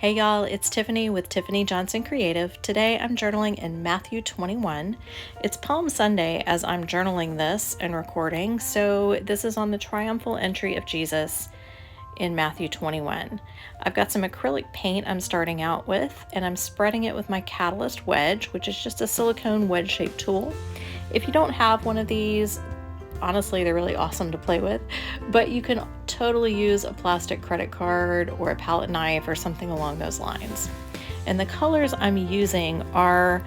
Hey y'all, it's Tiffany with Tiffany Johnson Creative. Today I'm journaling in Matthew 21. It's Palm Sunday as I'm journaling this and recording, so this is on the triumphal entry of Jesus in Matthew 21. I've got some acrylic paint I'm starting out with, and I'm spreading it with my Catalyst wedge, which is just a silicone wedge-shaped tool. If you don't have one of these, honestly, they're really awesome to play with, but you can totally use a plastic credit card or a palette knife or something along those lines. And the colors I'm using are,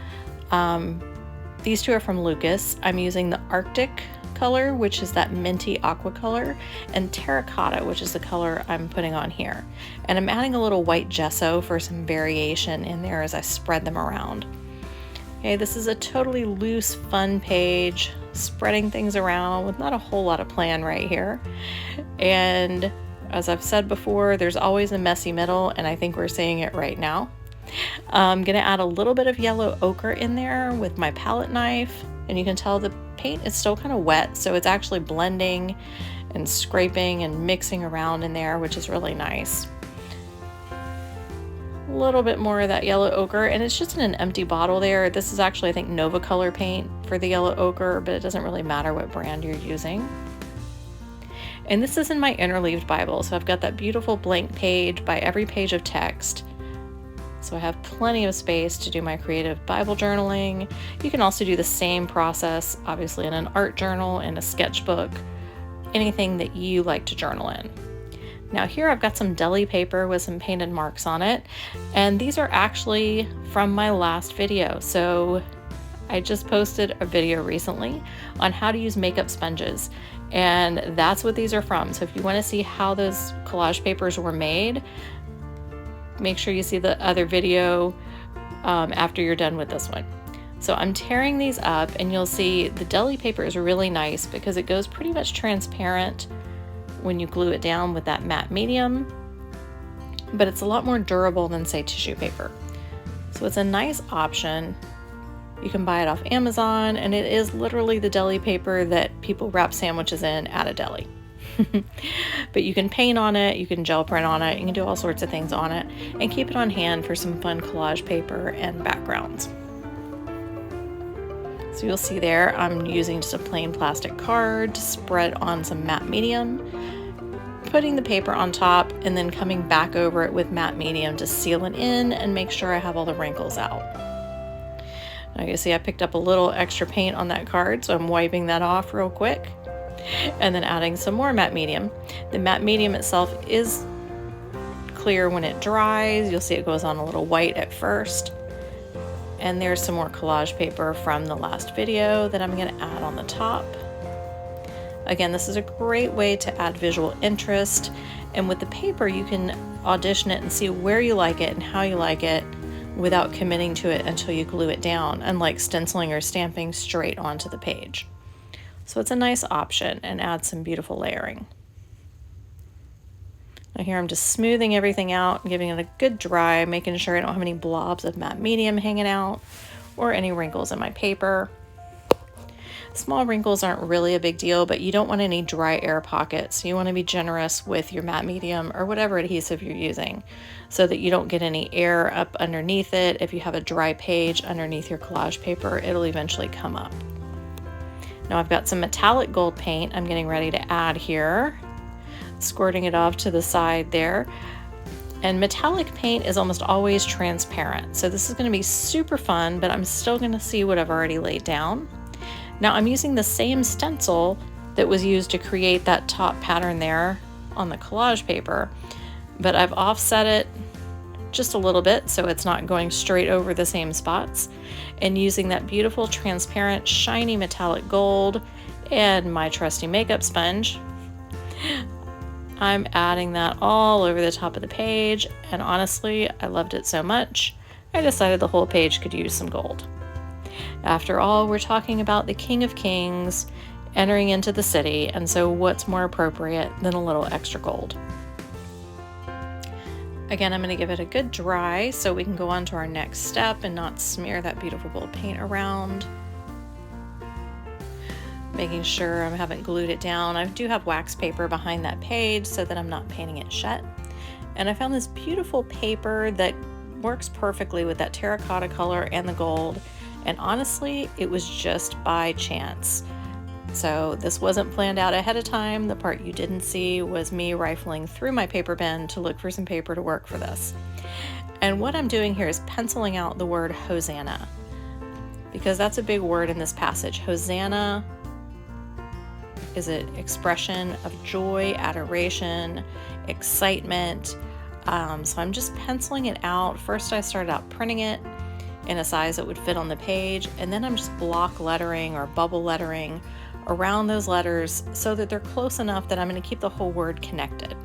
these two are from Lucas. I'm using the Arctic color, which is that minty aqua color, and terracotta, which is the color I'm putting on here. And I'm adding a little white gesso for some variation in there as I spread them around. Okay, this is a totally loose, fun page, spreading things around with not a whole lot of plan right here. And as I've said before, there's always a messy middle, and I think we're seeing it right now. I'm gonna add a little bit of yellow ochre in there with my palette knife, and you can tell the paint is still kind of wet, so it's actually blending and scraping and mixing around in there, which is really nice. A little bit more of that yellow ochre, and it's just in an empty bottle there. This is actually, I think, Nova Color paint for the yellow ochre, but it doesn't really matter what brand you're using. And this is in my Interleaved Bible, so I've got that beautiful blank page by every page of text. So I have plenty of space to do my creative Bible journaling. You can also do the same process, obviously, in an art journal, in a sketchbook, anything that you like to journal in. Now here I've got some deli paper with some painted marks on it, and these are actually from my last video. So I just posted a video recently on how to use makeup sponges, and that's what these are from. So if you want to see how those collage papers were made, make sure you see the other video after you're done with this one. So I'm tearing these up, and you'll see the deli paper is really nice because it goes pretty much transparent when you glue it down with that matte medium, but it's a lot more durable than, say, tissue paper. So it's a nice option. You can buy it off Amazon, and it is literally the deli paper that people wrap sandwiches in at a deli. But you can paint on it, you can gel print on it, you can do all sorts of things on it, and keep it on hand for some fun collage paper and backgrounds. So you'll see there, I'm using just a plain plastic card to spread on some matte medium, putting the paper on top, and then coming back over it with matte medium to seal it in and make sure I have all the wrinkles out. Now you see I picked up a little extra paint on that card, so I'm wiping that off real quick, and then adding some more matte medium. The matte medium itself is clear when it dries. You'll see it goes on a little white at first. And there's some more collage paper from the last video that I'm going to add on the top. Again, this is a great way to add visual interest, and with the paper you can audition it and see where you like it and how you like it without committing to it until you glue it down, unlike stenciling or stamping straight onto the page. So it's a nice option and adds some beautiful layering. Now here I'm just smoothing everything out, giving it a good dry, making sure I don't have any blobs of matte medium hanging out or any wrinkles in my paper. Small wrinkles aren't really a big deal, but you don't want any dry air pockets. You want to be generous with your matte medium or whatever adhesive you're using so that you don't get any air up underneath it. If you have a dry page underneath your collage paper, it'll eventually come up. Now I've got some metallic gold paint I'm getting ready to add here, squirting it off to the side there. And metallic paint is almost always transparent, so this is going to be super fun, but I'm still going to see what I've already laid down. Now I'm using the same stencil that was used to create that top pattern there on the collage paper, but I've offset it just a little bit so it's not going straight over the same spots, and using that beautiful transparent shiny metallic gold and my trusty makeup sponge, I'm adding that all over the top of the page, and honestly, I loved it so much, I decided the whole page could use some gold. After all, we're talking about the King of Kings entering into the city, and so what's more appropriate than a little extra gold? Again, I'm going to give it a good dry so we can go on to our next step and not smear that beautiful gold paint around. Making sure I haven't glued it down. I do have wax paper behind that page so that I'm not painting it shut. And I found this beautiful paper that works perfectly with that terracotta color and the gold. And honestly, it was just by chance. So this wasn't planned out ahead of time. The part you didn't see was me rifling through my paper bin to look for some paper to work for this. And what I'm doing here is penciling out the word Hosanna, because that's a big word in this passage. Hosanna is an expression of joy, adoration, excitement. So I'm just penciling it out. First, I started out printing it in a size that would fit on the page, and then I'm just block lettering or bubble lettering around those letters so that they're close enough that I'm going to keep the whole word connected.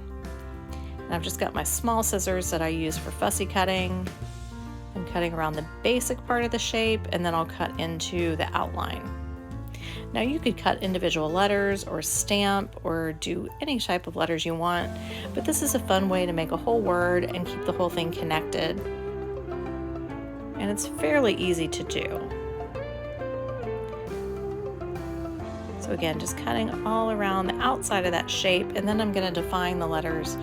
And I've just got my small scissors that I use for fussy cutting. I'm cutting around the basic part of the shape, and then I'll cut into the outline. Now you could cut individual letters or stamp or do any type of letters you want, but this is a fun way to make a whole word and keep the whole thing connected. And it's fairly easy to do. So again, just cutting all around the outside of that shape, and then I'm going to define the letters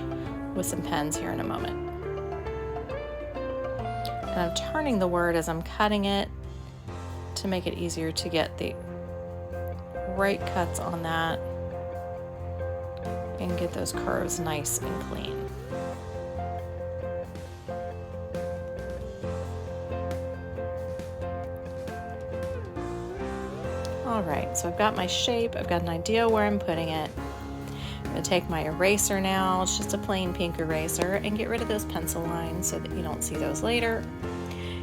with some pens here in a moment. And I'm turning the word as I'm cutting it to make it easier to get the right cuts on that and get those curves nice and clean. All right, so I've got my shape, I've got an idea where I'm putting it. I'm going to take my eraser now, it's just a plain pink eraser, and get rid of those pencil lines so that you don't see those later.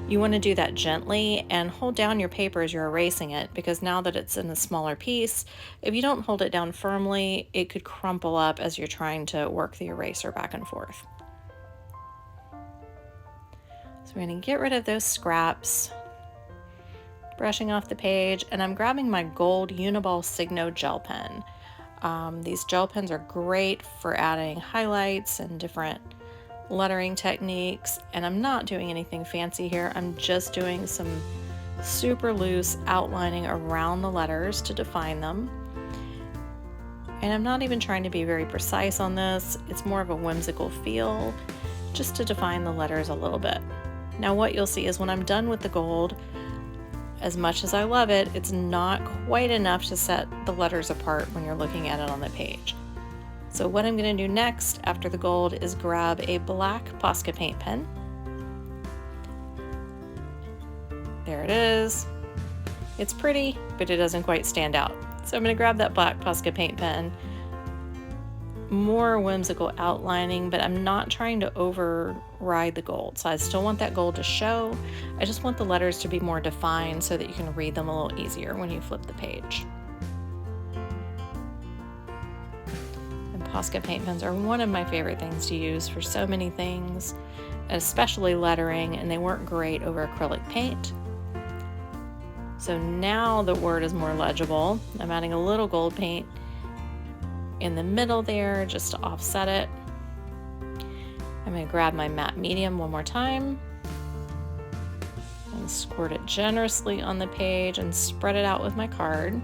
You want to do that gently and hold down your paper as you're erasing it, because now that it's in a smaller piece, if you don't hold it down firmly, it could crumple up as you're trying to work the eraser back and forth. So we're going to get rid of those scraps, brushing off the page, and I'm grabbing my gold Uniball Signo gel pen. These gel pens are great for adding highlights and different lettering techniques, and I'm not doing anything fancy here. I'm just doing some super loose outlining around the letters to define them. And I'm not even trying to be very precise on this. It's more of a whimsical feel, just to define the letters a little bit. Now what you'll see is when I'm done with the gold, as much as I love it, it's not quite enough to set the letters apart when you're looking at it on the page. So what I'm going to do next after the gold is grab a black Posca paint pen. There it is. It's pretty, but it doesn't quite stand out. So I'm going to grab that black Posca paint pen. More whimsical outlining, but I'm not trying to override the gold. So I still want that gold to show. I just want the letters to be more defined so that you can read them a little easier when you flip the page. Posca paint pens are one of my favorite things to use for so many things, especially lettering, and they work great over acrylic paint. So now the word is more legible. I'm adding a little gold paint in the middle there just to offset it. I'm going to grab my matte medium one more time and squirt it generously on the page and spread it out with my card.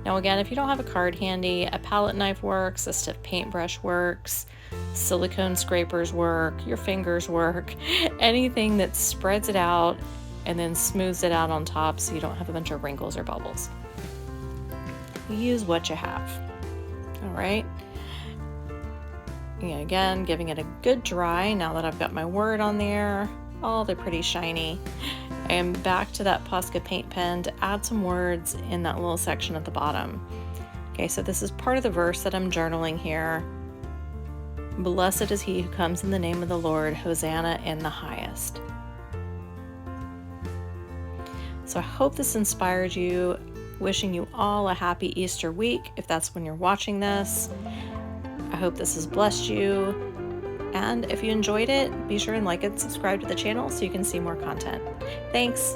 Now again, if you don't have a card handy, a palette knife works, a stiff paintbrush works, silicone scrapers work, your fingers work, anything that spreads it out and then smooths it out on top so you don't have a bunch of wrinkles or bubbles. Use what you have. All right. And again, giving it a good dry now that I've got my word on there. Oh, they're pretty shiny. I am back to that Posca paint pen to add some words in that little section at the bottom. Okay, so this is part of the verse that I'm journaling here. Blessed is he who comes in the name of the Lord, Hosanna in the highest. So I hope this inspired you. Wishing you all a happy Easter week if that's when you're watching this. I hope this has blessed you. And if you enjoyed it, be sure and like and subscribe to the channel so you can see more content. Thanks.